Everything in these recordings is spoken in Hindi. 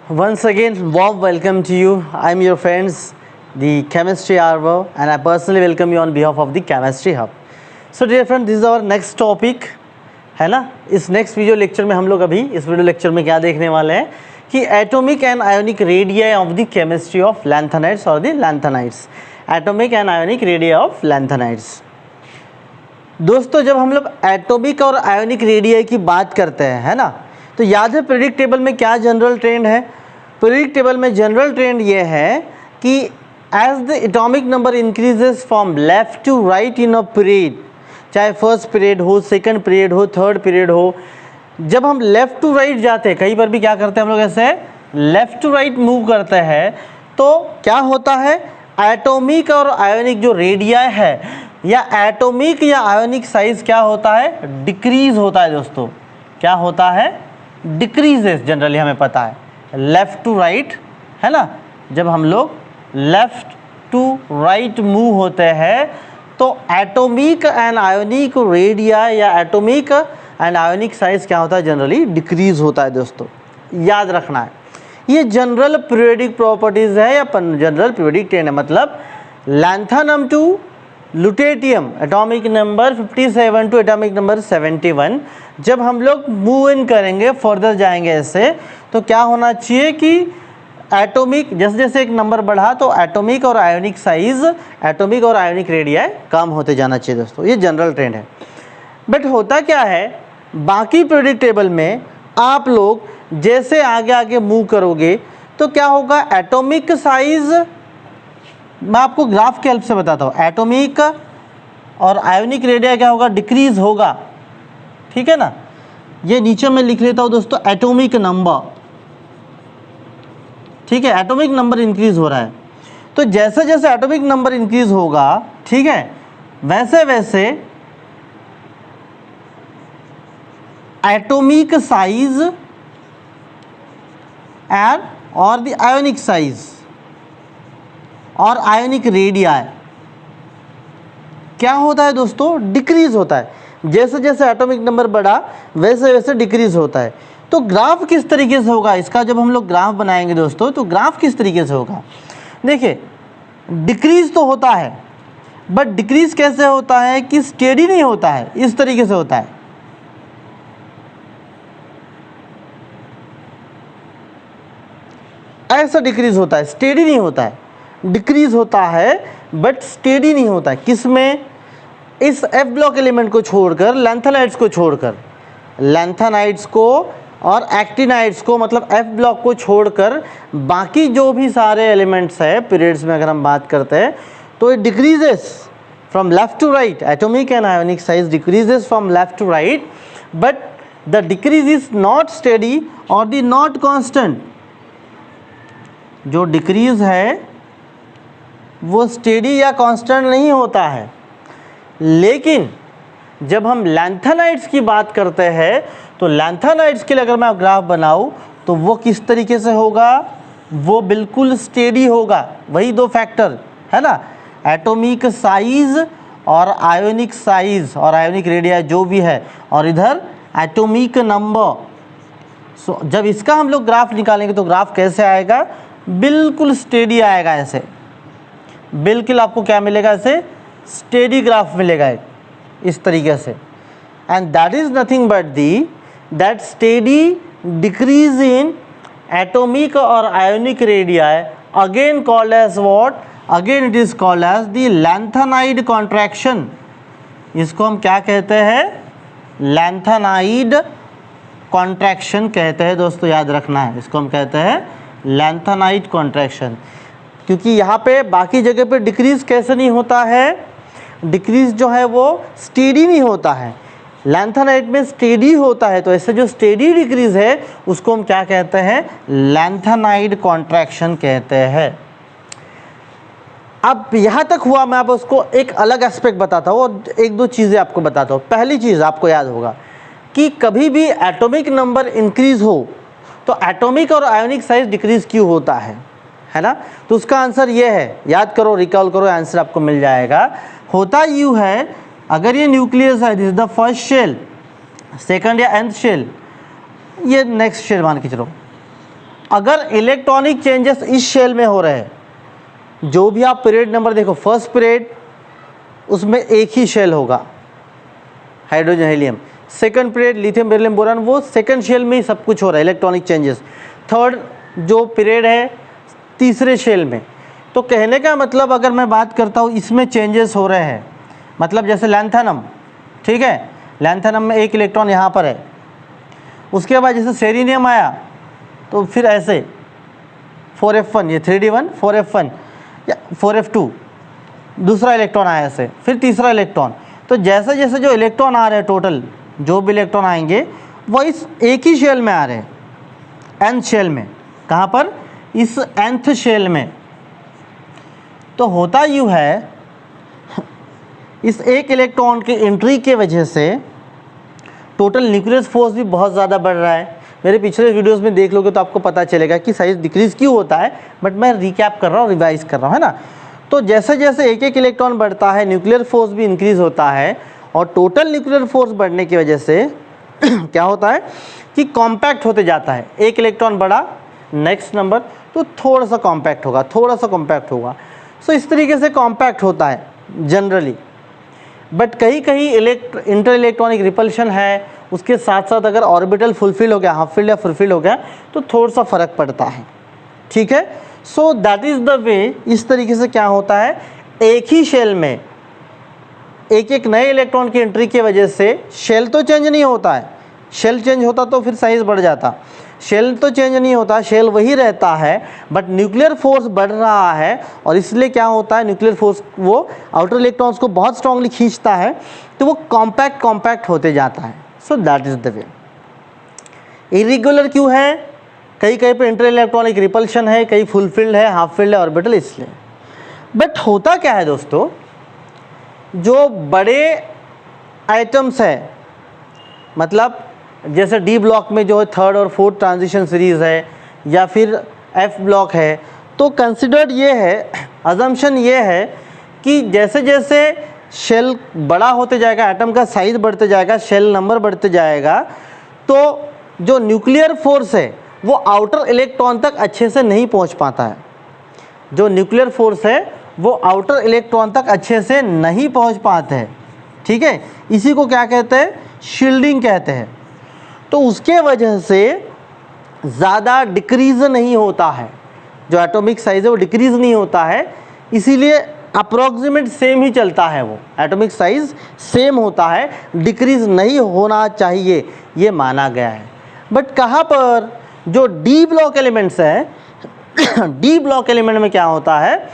Once again, warm welcome to you. I'm your friends, the Chemistry Arvo, and I personally welcome you on behalf of the Chemistry Hub. So dear friend, this is our next topic, है ना। इस नेक्स्ट वीडियो लेक्चर में हम लोग अभी इस वीडियो लेक्चर में क्या देखने वाले हैं कि atomic and ionic radii of the chemistry of lanthanides और the lanthanides. Atomic and ionic radii of lanthanides. दोस्तों, जब हम लोग एटॉमिक और आयोनिक रेडियाई की बात करते हैं, है ना, तो याद है पीरियडिक टेबल में क्या जनरल ट्रेंड है। पीरियडिक टेबल में जनरल ट्रेंड ये है कि as the atomic number increases from left to right in a period, चाहे फर्स्ट पीरियड हो, सेकंड पीरियड हो, थर्ड पीरियड हो, जब हम लेफ़्ट टू राइट जाते हैं, कई बार भी क्या करते हैं हम लोग ऐसे लेफ़्ट टू राइट मूव करते हैं, तो क्या होता है, एटॉमिक और आयोनिक जो रेडियाई है या एटॉमिक या आयोनिक साइज क्या होता है, डिक्रीज होता है। दोस्तों क्या होता है, डिक्रीजेस। जनरली हमें पता है लेफ़्ट टू राइट, है ना, जब हम लोग लेफ़्ट टू राइट मूव होते हैं तो एटॉमिक एंड आयोनिक रेडियाई या एटॉमिक एंड आयोनिक साइज क्या होता है, जनरली डिक्रीज होता है। दोस्तों याद रखना है, ये जनरल पीरियोडिक प्रॉपर्टीज है या जनरल पीरियोडिक ट्रेंड है। मतलब lanthanum to lutetium atomic number 57 to atomic number 71, जब हम लोग मूव इन करेंगे, फर्दर जाएंगे ऐसे, तो क्या होना चाहिए कि एटॉमिक जैसे जैसे एक नंबर बढ़ा तो एटॉमिक और आयोनिक साइज, एटॉमिक और आयोनिक रेडियाई कम होते जाना चाहिए। दोस्तों ये जनरल ट्रेंड है। बट होता क्या है, बाकी पीरियडिक टेबल में आप लोग जैसे आगे आगे मूव करोगे तो क्या होगा, एटॉमिक साइज, मैं आपको ग्राफ के हेल्प से बताता हूँ, एटॉमिक और आयोनिक रेडियाई क्या होगा, डिक्रीज होगा। ठीक है ना, ये नीचे मैं लिख लेता हूँ दोस्तों, एटॉमिक नंबर। ठीक है, एटॉमिक नंबर इंक्रीज हो रहा है, तो जैसे जैसे एटॉमिक नंबर इंक्रीज होगा, ठीक है, वैसे वैसे एटॉमिक साइज एंड और द आयोनिक साइज और आयोनिक रेडियाई क्या होता है दोस्तों, डिक्रीज होता है। जैसे जैसे एटॉमिक नंबर बढ़ा वैसे वैसे डिक्रीज होता है। तो ग्राफ किस तरीके से होगा इसका, जब हम लोग ग्राफ बनाएंगे दोस्तों, तो ग्राफ किस तरीके से होगा, देखिए डिक्रीज तो होता है, बट डिक्रीज कैसे होता है कि स्टेडी नहीं होता है, इस तरीके से होता है। ऐसा डिक्रीज होता है, स्टेडी नहीं होता है। डिक्रीज होता है बट स्टेडी नहीं होता है। किस में, इस एफ ब्लॉक एलिमेंट को छोड़कर, लैंथेनाइड्स को छोड़कर, लैंथेनाइड्स को और एक्टिनाइड्स को, मतलब एफ ब्लॉक को छोड़कर बाकी जो भी सारे एलिमेंट्स है पीरियड्स में अगर हम बात करते हैं तो it decreases from left to right. Atomic and ionic size decreases from left to right, but the decrease is not steady और द नॉट कांस्टेंट। जो डिक्रीज है वो स्टेडी या कांस्टेंट नहीं होता है। लेकिन जब हम लैंथेनाइड्स की बात करते हैं तो लैंथेनाइड्स के लिए अगर मैं ग्राफ बनाऊं तो वो किस तरीके से होगा, वो बिल्कुल स्टेडी होगा। वही दो फैक्टर है ना, एटॉमिक साइज और आयोनिक साइज और आयोनिक रेडियाई जो भी है, और इधर एटॉमिक नंबर। सो जब इसका हम लोग ग्राफ निकालेंगे तो ग्राफ कैसे आएगा, बिल्कुल स्टेडी आएगा। ऐसे बिल्कुल आपको क्या मिलेगा, ऐसे स्टेडी ग्राफ मिलेगा इस तरीके से। And that is nothing but the that steady decrease in atomic और ionic radii, again called as what, again it is called as the lanthanide contraction. इसको हम क्या कहते हैं, लैंथेनाइड कॉन्ट्रैक्शन कहते हैं। दोस्तों याद रखना है, इसको हम कहते हैं लैंथेनाइड कॉन्ट्रैक्शन, क्योंकि यहाँ पे बाकी जगह पे डिक्रीज कैसे नहीं होता है, डिक्रीज जो है वो स्टेडी नहीं होता है, लैंथेनाइड में स्टेडी होता है। तो ऐसे जो स्टेडी डिक्रीज है उसको हम क्या कहते हैं, लैंथेनाइड कॉन्ट्रैक्शन कहते हैं। अब यहाँ तक हुआ, मैं आप उसको एक अलग एस्पेक्ट बताता हूँ और एक दो चीज़ें आपको बताता हूँ। पहली चीज़ आपको याद होगा कि कभी भी एटॉमिक नंबर इंक्रीज हो तो एटॉमिक और आयोनिक साइज डिक्रीज क्यों होता है ना। तो उसका आंसर ये है, याद करो, रिकॉल करो, आंसर आपको मिल जाएगा। होता यूँ है, अगर ये न्यूक्लियस है, this is the first shell, second या nth शेल, ये नेक्स्ट शेल मान के चलो, अगर इलेक्ट्रॉनिक चेंजेस इस शेल में हो रहे हैं, जो भी आप पीरियड नंबर देखो, फर्स्ट पीरियड उसमें एक ही शेल होगा hydrogen helium, second period lithium beryllium boron, वो सेकंड शेल में ही सब कुछ हो रहा है इलेक्ट्रॉनिक चेंजेस, थर्ड जो पीरियड है तीसरे शेल में। तो कहने का मतलब अगर मैं बात करता हूँ इसमें चेंजेस हो रहे हैं, मतलब जैसे लैंथेनम, ठीक है, लैंथेनम में एक इलेक्ट्रॉन यहाँ पर है, उसके बाद जैसे सेरिनियम आया तो फिर ऐसे 4f1, ये 3d1 4f1 या 4f2 दूसरा इलेक्ट्रॉन आया ऐसे, फिर तीसरा इलेक्ट्रॉन। तो जैसे जैसे जो इलेक्ट्रॉन आ रहे हैं, टोटल जो भी इलेक्ट्रॉन आएंगे वो इस एक ही शेल में आ रहे हैं, nth शेल में। कहाँ पर? इस nth शेल में। तो होता यूँ है, इस एक इलेक्ट्रॉन के एंट्री के वजह से टोटल न्यूक्लियर फोर्स भी बहुत ज़्यादा बढ़ रहा है। मेरे पिछले वीडियोस में देख लोगे तो आपको पता चलेगा कि साइज डिक्रीज क्यों होता है, बट मैं रिकैप कर रहा हूँ, रिवाइज कर रहा हूँ, है ना। तो जैसे जैसे एक एक इलेक्ट्रॉन बढ़ता है न्यूक्लियर फोर्स भी इंक्रीज होता है, और टोटल न्यूक्लियर फोर्स बढ़ने की वजह से क्या होता है कि कॉम्पैक्ट होते जाता है। एक इलेक्ट्रॉन बढ़ा, नेक्स्ट नंबर, तो थोड़ा सा कॉम्पैक्ट होगा, थोड़ा सा कॉम्पैक्ट होगा। सो इस तरीके से कॉम्पैक्ट होता है जनरली। बट कहीं कहीं इंटर इलेक्ट्रॉनिक रिपल्शन है, उसके साथ साथ अगर ऑर्बिटल फुलफिल हो गया, हाफ फिल्ड या फुलफिल हो गया, तो थोड़ा सा फर्क पड़ता है, ठीक है। So that is the way. इस तरीके से क्या होता है, एक ही शेल में एक एक नए इलेक्ट्रॉन की एंट्री की वजह से शेल तो चेंज नहीं होता है, शेल चेंज होता तो फिर साइज बढ़ जाता, शेल तो चेंज नहीं होता, शेल वही रहता है, बट न्यूक्लियर फोर्स बढ़ रहा है, और इसलिए क्या होता है, न्यूक्लियर फोर्स वो आउटर इलेक्ट्रॉन्स को बहुत स्ट्रांगली खींचता है, तो वो कॉम्पैक्ट होते जाता है। So that is the way. Irregular क्यों है? कहीं कहीं पे इंटर इलेक्ट्रॉनिक रिपल्शन है, कहीं फुलफिल्ड है, हाफ फिल्ड है, ऑर्बिटल, इसलिए। बट होता क्या है दोस्तों, जो बड़े आइटम्स है, मतलब जैसे डी ब्लॉक में जो है थर्ड और फोर्थ ट्रांजिशन सीरीज है, या फिर एफ ब्लॉक है, तो कंसिडर्ड ये है, अजम्पशन ये है कि जैसे जैसे शेल बड़ा होते जाएगा, एटम का साइज बढ़ते जाएगा, शेल नंबर बढ़ते जाएगा, तो जो न्यूक्लियर फोर्स है वो आउटर इलेक्ट्रॉन तक अच्छे से नहीं पहुंच पाता है। जो न्यूक्लियर फोर्स है वो आउटर इलेक्ट्रॉन तक अच्छे से नहीं पहुंच पाते हैं, ठीक है। इसी को क्या कहते हैं, शील्डिंग कहते हैं। तो उसके वजह से ज़्यादा डिक्रीज नहीं होता है, जो एटॉमिक साइज है वो डिक्रीज नहीं होता है, इसीलिए अप्रॉक्सीमेट सेम ही चलता है, वो एटॉमिक साइज सेम होता है, डिक्रीज नहीं होना चाहिए, ये माना गया है। बट कहाँ पर जो डी ब्लॉक एलिमेंट्स हैं डी ब्लॉक एलिमेंट में क्या होता है,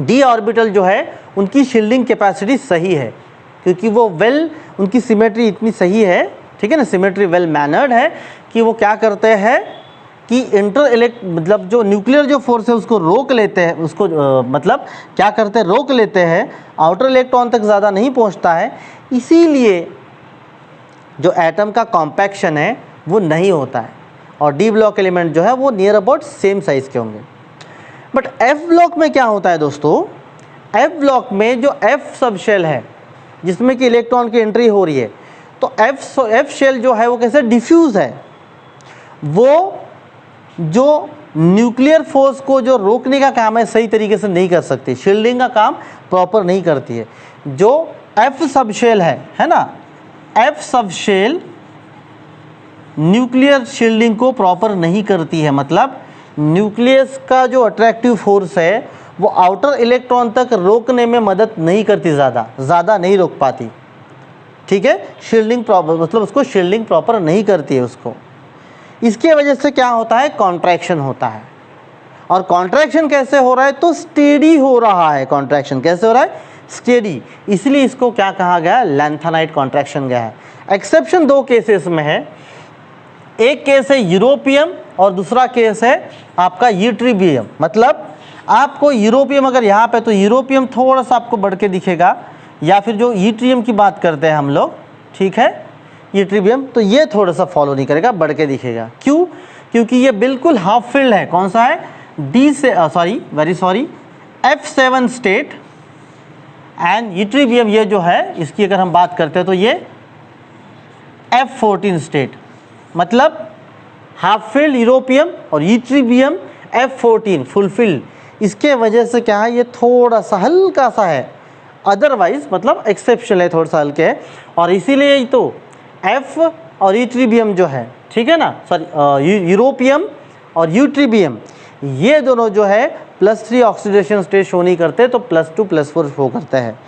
डी ऑर्बिटल जो है उनकी शील्डिंग कैपेसिटी सही है, क्योंकि वो उनकी सिमेट्री इतनी सही है, ठीक है ना, सिमेट्री वेल मैनर्ड है, कि वो क्या करते हैं कि मतलब जो न्यूक्लियर जो फोर्स है उसको रोक लेते हैं, उसको मतलब क्या करते हैं, रोक लेते हैं, आउटर इलेक्ट्रॉन तक ज़्यादा नहीं पहुंचता है, इसीलिए जो एटम का कॉम्पैक्शन है वो नहीं होता है, और डी ब्लॉक एलिमेंट जो है वो नियर अबाउट सेम साइज़ के होंगे। बट एफ ब्लॉक में क्या होता है दोस्तों, एफ ब्लॉक में जो एफ सब शेल है जिसमें कि इलेक्ट्रॉन की एंट्री हो रही है, तो एफ शेल जो है वो कैसे डिफ्यूज़ है, वो जो न्यूक्लियर फोर्स को जो रोकने का काम है सही तरीके से नहीं कर सकती, शील्डिंग का काम प्रॉपर नहीं करती है। जो एफ सब शेल है ना, F sub shell nuclear shielding को प्रॉपर नहीं करती है, मतलब न्यूक्लियस का जो अट्रैक्टिव फोर्स है वो आउटर इलेक्ट्रॉन तक रोकने में मदद नहीं करती, ज़्यादा नहीं रोक पाती, ठीक है। शील्डिंग प्रॉपर मतलब उसको शील्डिंग प्रॉपर नहीं करती है उसको। इसके वजह से क्या होता है, कॉन्ट्रैक्शन होता है। और कॉन्ट्रैक्शन कैसे हो रहा है, तो स्टेडी हो रहा है। कॉन्ट्रैक्शन कैसे हो रहा है, स्टेडी, इसलिए इसको क्या कहा गया, लैंथेनाइट कॉन्ट्रैक्शन गया है। एक्सेप्शन दो केसेस में है, एक केस है यूरोपियम और दूसरा केस है आपका यूट्रिबियम। मतलब आपको यूरोपियम अगर यहाँ पे, तो यूरोपियम थोड़ा सा आपको बढ़ के दिखेगा, या फिर जो यूट्रियम की बात करते हैं हम लोग, ठीक है, यूट्रिबियम, तो ये थोड़ा सा फॉलो नहीं करेगा, बढ़ के दिखेगा। क्यों? क्योंकि ये बिल्कुल हाफ फिल्ड है। कौन सा है, डी से F7 स्टेट, एंड यूट्रिबियम ये जो है इसकी अगर हम बात करते हैं तो ये F14 स्टेट, मतलब हाफ फिल्ड यूरोपियम और यूट्रिबियम F14 फुलफिल्ड। इसके वजह से क्या है, ये थोड़ा सा हल्का सा है, अदरवाइज मतलब एक्सेप्शनल है, थोड़ा सा हल्के है। और इसीलिए ही तो F और यूट्रिबियम जो है, ठीक है ना, सॉरी यूरोपियम और यूट्रिबियम, ये दोनों जो है +3 ऑक्सीडेशन स्टेट शो नहीं करते, तो +2 +4 शो करते हैं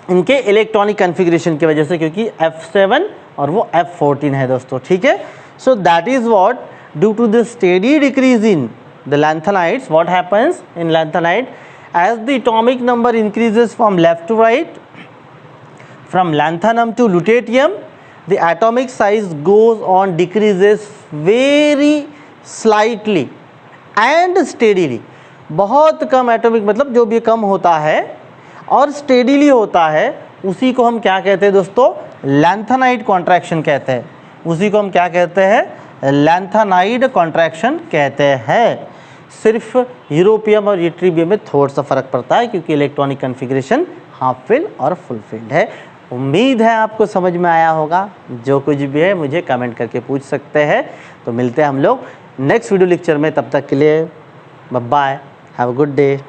इनके इलेक्ट्रॉनिक कन्फिग्रेशन की वजह से, क्योंकि F7 और वो F14 है दोस्तों, ठीक है। So that is what, due to the steady decrease in the lanthanides, what happens in lanthanide, as the atomic number increases from left to right, from lanthanum to lutetium, the atomic size goes on decreases very slightly and steadily। बहुत कम एटॉमिक मतलब जो भी कम होता है और स्टेडीली होता है, उसी को हम क्या कहते हैं दोस्तों, लैंथेनाइड कॉन्ट्रैक्शन कहते हैं। उसी को हम क्या कहते हैं, लैंथेनाइड कॉन्ट्रैक्शन कहते हैं। सिर्फ यूरोपियम और यूट्रिबियम में थोड़ा सा फर्क पड़ता है, क्योंकि इलेक्ट्रॉनिक कन्फिग्रेशन हाफ फिल्ड और फुल फिल्ड है। उम्मीद है आपको समझ में आया होगा। जो कुछ भी है मुझे कमेंट करके पूछ सकते हैं। तो मिलते हैं हम लोग नेक्स्ट वीडियो लेक्चर में, तब तक के लिए bye bye, have a good day.